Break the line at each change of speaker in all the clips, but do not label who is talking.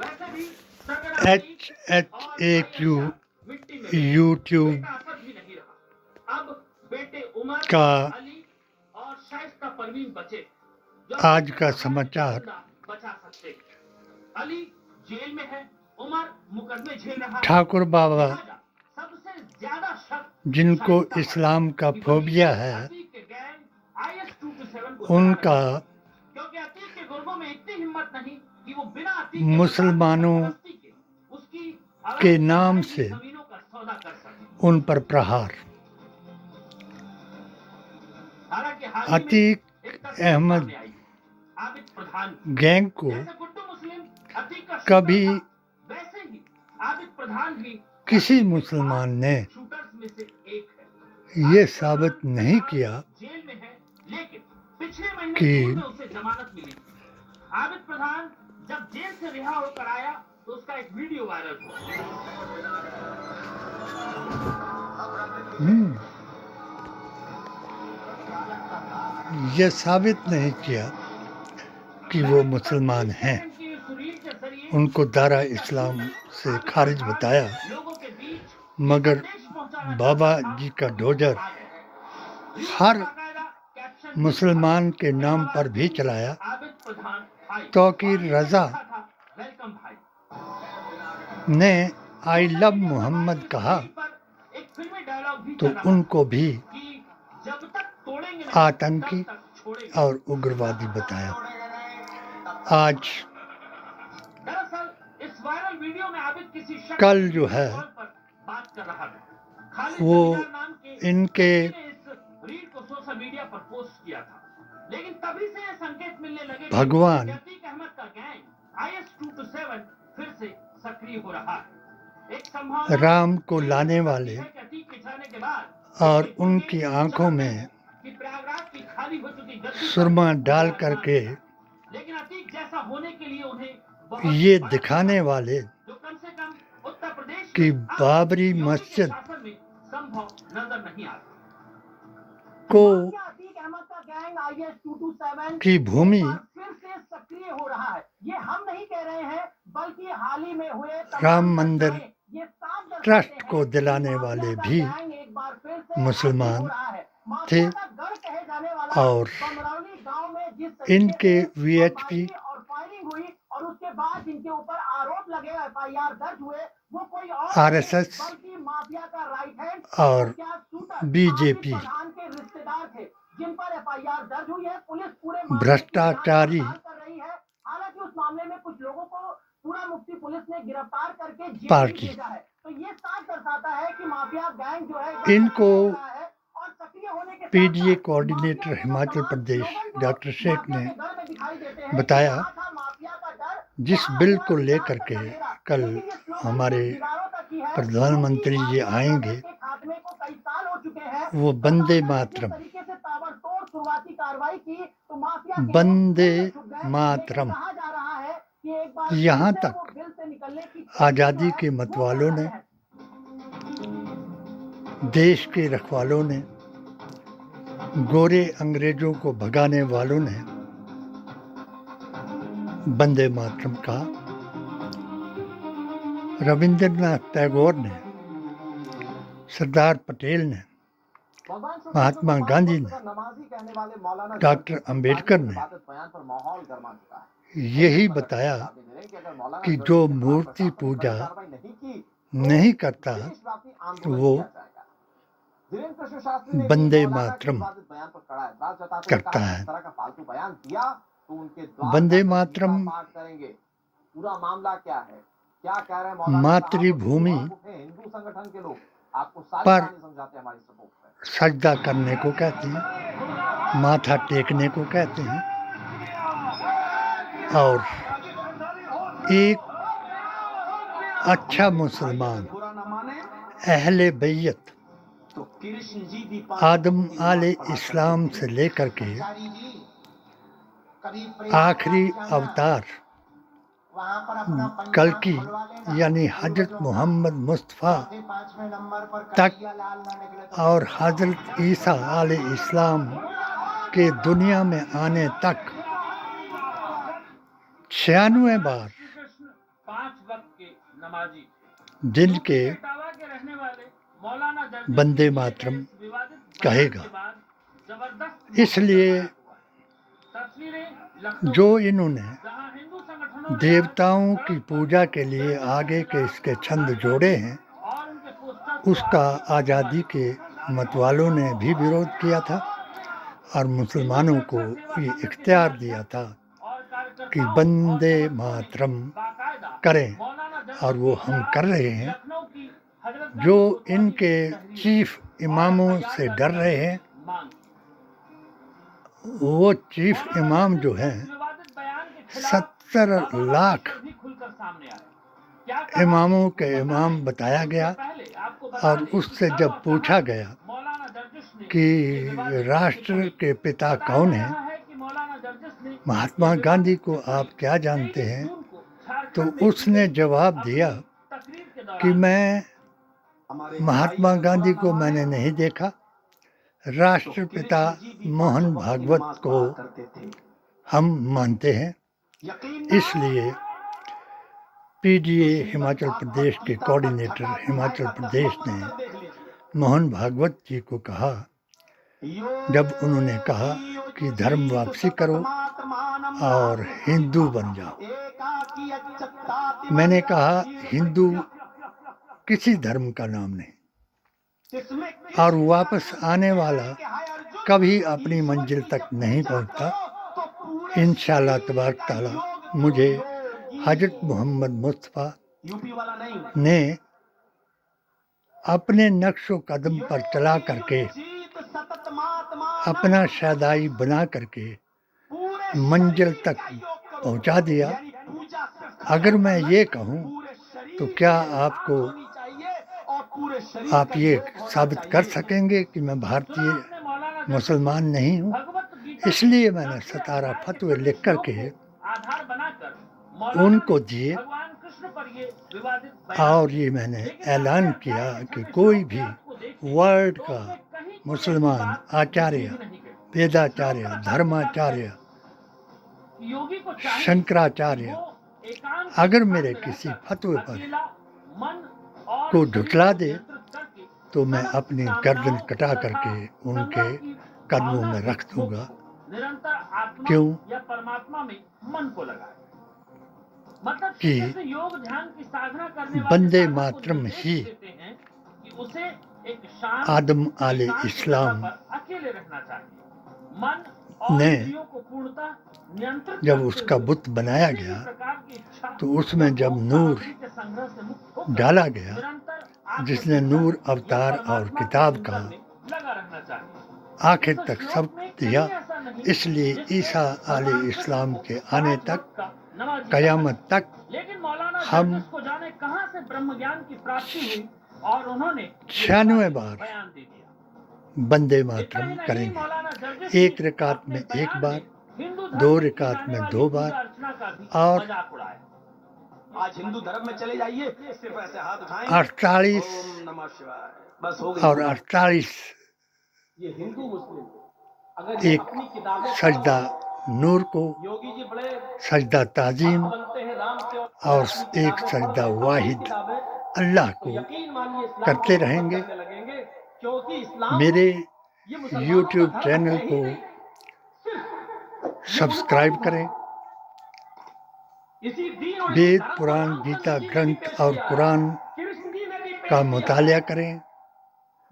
वैसे भी सरगना
HHAQ
मिट्टी में
यूट्यूब
बेटा असद भी नहीं रहा। अब बेटे उमर,
का
अली और शाइस्ता परवीन बचे जो
आज का समाचार
बचा सकते। अली जेल में है, उमर मुकदमे झेल रहा है।
ठाकुर बाबा
लिहाजा सबसे ज्यादा शक
जिनको
शाइस्ता पर
इस्लाम का
कि वही
फोबिया है
अतीक के गैंग IS-227 को चला
उनका
रहे हैं। क्योंकि अतीक के गुर्गों में इतनी हिम्मत नहीं कि वो बिना अतीक के
मुसलमानों
सरपरस्ती के उसकी
के
अवैध
नाम
कब्जाई की
से
जमीनों का सौदा कर सके।
उन पर प्रहार।
हालांकि हाल ही में
अतीक
एक तस्वीर
अहमद
सामने आई है आबिद प्रधान की।
गैंग को
जैसे गुड्डू मुस्लिम अतीक का
कभी
शूटर था, वैसे ही आबिद प्रधान भी
किसी
अतीक के
मुसलमान
खास
ने
शूटर्स में से एक है।
ये
आबिद
साबित
प्रधान
नहीं
फिलहाल
किया
जेल में है, लेकिन पिछले महीने
कि
जून में उसे जमानत मिली थी। आबिद प्रधान जब जेल से रिहा होकर आया तो उसका एक वीडियो वायरल हुआ।
यह साबित नहीं किया कि वो मुसलमान हैं। उनको दारा इस्लाम से खारिज बताया, मगर बाबा जी का डोजर हर मुसलमान के नाम पर भी चलाया। तौकीर रजा ने आई लव मोहम्मद कहा तो उनको भी आतंकी और उग्रवादी बताया। आज कल जो है वो इनके
सोशल मीडिया पर पोस्ट किया था, लेकिन तभी से ये संकेत मिलने लगे
भगवान
कि अतीक अहमद का गैंग IS-227 फिर से सक्रिय हो रहा है। एक संभावना
राम को लाने वाले
अतीक के जाने के बाद
और उनकी आंखों में सुरमा डाल करके
लेकिन अतीक जैसा होने के लिए उन्हें
ये दिखाने वाले
जो कम से कम उत्तर प्रदेश
कि बाबरी मस्जिद
शासन में संभव नजर नहीं आता।
को
अतीक अहमद का गैंग IS-227
की भूमि
फिर से सक्रिय हो रहा है। ये हम नहीं कह रहे हैं, बल्कि हाल ही में हुए
राम मंदिर ट्रस्ट को दिलाने वाले भी मुसलमान थे और इनके VHP
और उसके बाद जिनके ऊपर आरोप लगे, FIR दर्ज हुए, वो कोई और
RSS
बल्कि माफिया का राइट हैंड
और BJP
के रिश्तेदार थे, जिन पर FIR दर्ज हुई है। पुलिस पूरे
भ्रष्टाचारी
कर रही है। हालांकि उस मामले में कुछ लोगों को पूरा मुफ्ती पुलिस ने गिरफ्तार करके जेल
पार्टी
भेजा है। तो ये साफ दर्शाता है कि माफिया गैंग जो है
इनको
और सक्रिय होने के
PDA coordinator Himachal Pradesh doctor Sheikh ने बताया, जिस बिल को लेकर के कल हमारे प्रधानमंत्री जी आएंगे वो वंदे मातरम, वंदे मातरम। यहाँ तक आज़ादी के मतवालों ने, देश के रखवालों ने, गोरे अंग्रेजों को भगाने वालों ने वंदे मातरम कहा। रविंद्रनाथ टैगोर ने, सरदार पटेल ने, महात्मा गांधी ने, डॉक्टर अंबेडकर ने यही बताया कि जो मूर्ति पूजा नहीं करता वो वंदे मातरम करता है। वंदे मातरम
पूरा मामला क्या है, क्या कह रहे हैं
मातृभूमि पर सजदा करने को कहते हैं, माथा टेकने को कहते हैं। और एक अच्छा मुसलमान अहले बैत आदम आले इस्लाम से लेकर के आखिरी अवतार कल्कि यानी हजरत मोहम्मद मुस्तफ़ा तक और हजरत ईसा आले इस्लाम के दुनिया में आने तक 96 बार
5 वक्त के नमाजी
जिनके
इटावा के रहने वाले मौलाना जर्जिस
वंदे
के
मातरम
इस विवादित बयान
कहेगा।
के बाद जबरदस्त
इसलिए
तस्वीरें लखनऊ
जो इन्होंने
जहां हिंदू संगठनों ने
देवताओं
आज
की
सड़क पर
पूजा के लिए आगे के इसके छंद जोड़े हैं,
और उनके पोस्टर को
उसका आज़ादी के मतवालों ने भी विरोध किया था और मुसलमानों को ये इख्तियार दिया था
और
कि
कार्यकर्ताओं
वंदे
और
मातरम
बाकायदा
करें,
मौलाना जर्जिस
और वो
के
हम
खिलाफ
कर रहे हैं।
लखनऊ की हजरतगंज
जो
कोतवाली
इनके
की तहरीर
चीफ इमामों से डर रहे हैं,
मांग
वो चीफ इमाम जो हैं
विवादित बयान के खिलाफ
70 लाख
भी खुलकर सामने आए। क्या कहा?
इमामों के इमाम बताया गया।
पहले आपको बता
और
दें कि
उससे
कब
जब
और
पूछा
कहां
गया
मौलाना जर्जिस ने
कि
ये विवादित
राष्ट्र के पिता
बताया
कौन
जा
हैं,
रहा है कि मौलाना जर्जिस ने
महात्मा गांधी को आप क्या जानते हैं, तो उसने जवाब दिया
तकरीर के
कि
दौरान
मैं महात्मा गांधी को मैंने नहीं देखा, राष्ट्रपिता मोहन भागवत को हम मानते हैं। इसलिए पीडीए हिमाचल प्रदेश के कोऑर्डिनेटर हिमाचल प्रदेश ने मोहन भागवत जी को कहा, जब उन्होंने कहा कि धर्म वापसी करो और हिंदू बन जाओ, मैंने कहा हिंदू किसी धर्म का नाम नहीं, और वापस आने वाला कभी अपनी मंजिल तक नहीं पहुंचता। इंशाअल्लाह तबारक ताला मुझे हजरत मोहम्मद मुस्तफ़ा ने अपने नक्शो कदम पर चला करके अपना शहदाई बना करके मंजिल तक पहुंचा दिया। अगर मैं ये कहूं तो क्या आप ये साबित कर सकेंगे कि मैं भारतीय मुसलमान नहीं हूं? इसलिए मैंने 17 फतवे लिख करके
आधार बनाकर
उनको दिए
भगवान कृष्ण पर ये विवादित
और ये मैंने ऐलान किया कि कोई भी वर्ल्ड का मुसलमान आचार्य, वेदाचार्य, धर्माचार्य,
योगी को चाहिए
शंकराचार्य
वो एकांत
अगर मेरे किसी फतवे पर
अकेला मन और
को
शरीर
झुठला
को
दे
नियंत्रित करके
तो मैं अपनी गर्दन कटा करके उनके कदमों में रख दूंगा।
निरंतर आत्मा
क्यों?
या परमात्मा में मन को लगाए। मतलब
कि
जैसे योग ध्यान की साधना करने वाले
वंदे
साधक को
मातरम
निर्देश
ही
देते हैं कि उसे एक शांत
आदम आले
एकांत
इस्लाम
जगह पर अकेले रहना चाहिए। मन और
ने
इंद्रियों को पूर्णतः नियंत्रित
जब
करते
उसका
हुए
बुत बनाया
किसी भी
गया
प्रकार की इच्छा
तो उसमें जब
भोग
नूर
सामग्री के संग्रह से मुक्त होकर
डाला गया,
निरंतर
जिसने
आत्मचिंतन
नूर
या
अवतार और
परमात्मा के
किताब
चिंतन
का
में लगा रहना चाहिए।
आखिर
इस
तक
श्लोक
सब
में
दिया,
कहीं ऐसा नहीं
इसलिए
जिससे
ईसा आले
भगवान
इस्लाम
कृष्ण
के
को
आने
5
तक
वक्त का नमाजी
कयामत
कहा।
तक
लेकिन मौलाना
हम
जर्जिस को जाने कहां से ब्रह्म ज्ञान की प्राप्ति हुई और उन्होंने ये
96 बार
बयान दे दिया।
वंदे
इतना
मातरम
ही नहीं,
करेंगे।
मौलाना जर्जिस
एक
ने
रकात
अपने
में एक
बयान
बार,
में हिंदू धर्म
2
में की
रकात
जाने
में
वाली
2
पूजा
बार,
अर्चना का भी
और
मजाक उड़ाया।
आज हिंदू धर्म में चले जाइए, सिर्फ ऐसे हाथ उठाएंगे,
48
ओम नमः शिवाय, बस हो गई।
और 48
ये हिंदू मुस्लिम अगर ये
एक
अपनी किताबें
सजदा नूर को,
योगी जी बड़े
सजदा ताजीम
बनते हैं राम के
और एक सजदा वाहिद अल्लाह को
यकीन मानिए इस्लाम
करते
को
रहेंगे।
करने लगेंगे, क्योंकि इस्लाम
मेरे
ये मुसलमानों
YouTube
का धर्म
चैनल
है ही
को
नहीं, सिर्फ
सब्सक्राइब करें।
इसी दीन और
वेद,
धर्म को
पुराण,
रामचंद्र
गीता
जी ने भी
ग्रंथ
पेश
और
किया है,
कुरान
कृष्ण जी ने भी पेश
का
किया है।
मुतालिया करें।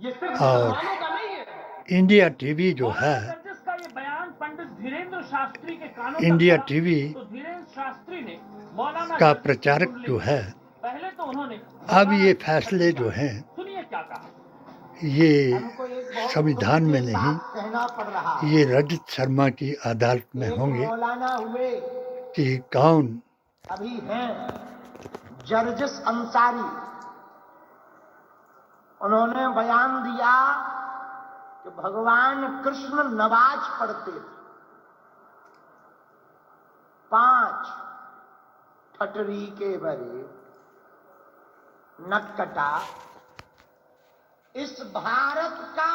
ये सिर्फ
और
मुसलमानों का नहीं है।
इंडिया टीवी जो है,
जर्जिस का ये बयान पंडित धीरेन्द्र शास्त्री के कानों
इंडिया
तक पड़ा,
टीवी
तो धीरेन्द्र शास्त्री ने मौलाना
का
जर्जिस की
प्रचारक
कुंडली
जो है,
पहले तो उन्होंने
अब ये फैसले जो हैं
सुनिए क्या कहा।
ये
हमको एक बहुत
संविधान में
दुख के
नहीं,
साथ कहना पड़ रहा है।
ये रजत शर्मा की अदालत में
एक
होंगे
मौलाना हुए
कि कौन
अभी हैं जर्जिस अंसारी, उन्होंने बयान दिया कि भगवान कृष्ण नमाज पढ़ते थे। 5 ठटरी के भरे नटकटा इस भारत का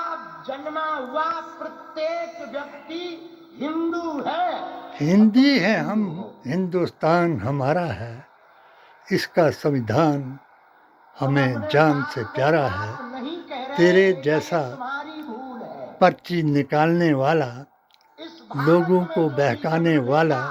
जन्मा हुआ प्रत्येक व्यक्ति हिंदू है।
हिंदी है, हम हिंदुस्तान हमारा है, इसका संविधान हमें जान से प्यारा है।
नहीं कह रहे
तेरे
कि
जैसा
तुम्हारी भूल है।
पर्ची निकालने वाला,
इस भारत
लोगों
में
को
जो
बहकाने
भी
वाला,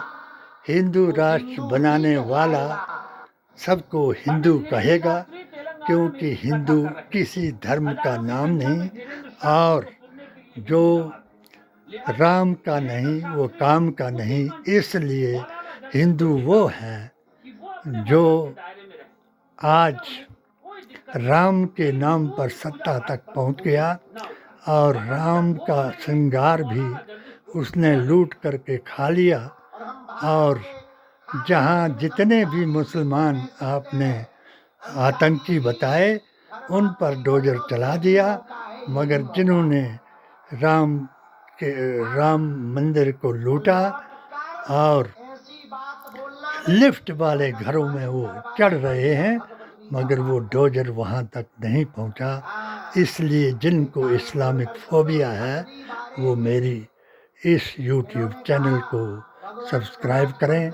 हिंदू राष्ट्र
हिंदू
बनाने
ही
वाला
कहलाएगा।
सबको हिंदू कहेगा,
शास्त्री तेलंगाना में
क्योंकि
इसकी
हिंदू
कथा कर रहे हैं।
किसी धर्म का
हजारों की
नाम
संख्या में
नहीं
धीरेन्द्र शास्त्री
और
को सुनने के लिए
जो
हिंदू जमा थे। लिहाजा
राम का
धीरेन्द्र
नहीं वो
शास्त्री
काम का
उसी
नहीं,
मंच से
इसलिए
मौलाना जमीर
हिंदू
को
वो
निकाला
है
कि वो अपने
जो
मजहब के दायरे में रहे।
आज
कोई दिक्कत नहीं।
राम के
लेकिन
नाम
कोई
पर
पूजा
सत्ता
पाठ
तक
पर
पहुंच
कोई
गया
ना हो।
और
मगर
राम
जब वो
का
बोले
श्रृंगार
कि
भी
मौलाना जमीर को
उसने लूट करके खा लिया। और जहाँ जितने भी मुसलमान आपने आतंकी बताए उन पर डोजर चला दिया, मगर जिन्होंने राम मंदिर को लूटा और लिफ्ट वाले घरों में वो चढ़ रहे हैं, मगर वो डोजर वहाँ तक नहीं पहुँचा। इसलिए जिनको इस्लामिक फोबिया है वो मेरी इस YouTube चैनल को सब्सक्राइब करें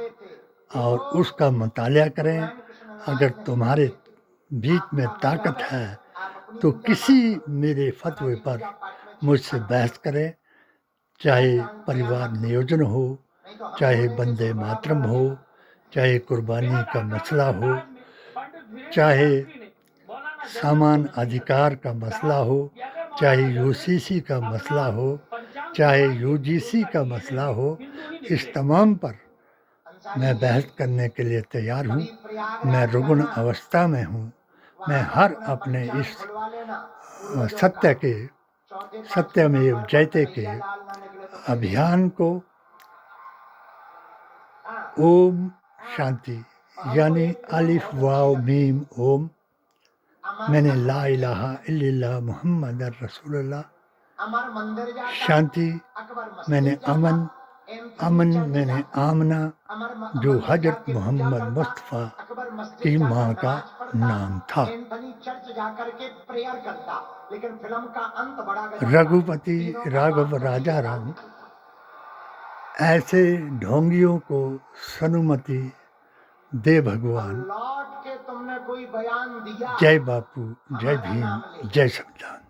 और उसका मुताला करें। अगर तुम्हारे बीच में ताकत है तो किसी मेरे फतवे पर मुझसे बहस करें, चाहे परिवार नियोजन हो, चाहे वंदे मातरम हो, चाहे कुर्बानी का मसला हो, चाहे समान अधिकार का मसला हो, चाहे UCC का मसला हो, चाहे UGC का मसला हो, इस तमाम पर मैं बहस करने के लिए तैयार हूँ। मैं रुग्ण अवस्था में हूँ। मैं हर अपने इस सत्यमेव जयते के अभियान को ओम शांति यानी अलिफ वाव मीम ओम, मैंने ला इलाहा इल्लल्लाह मुहम्मद रसूलुल्लाह, शांति मैंने अमन, अमन मैंने आमना, जो हजरत मोहम्मद मुस्तफ़ा की माँ का नाम था। रघुपति राघव राजा राम, ऐसे ढोंगियों को सनुमति दे भगवान।
लौट के तुमने कोई बयान दिया।
जय बापू, जय भीम, जय संविधान।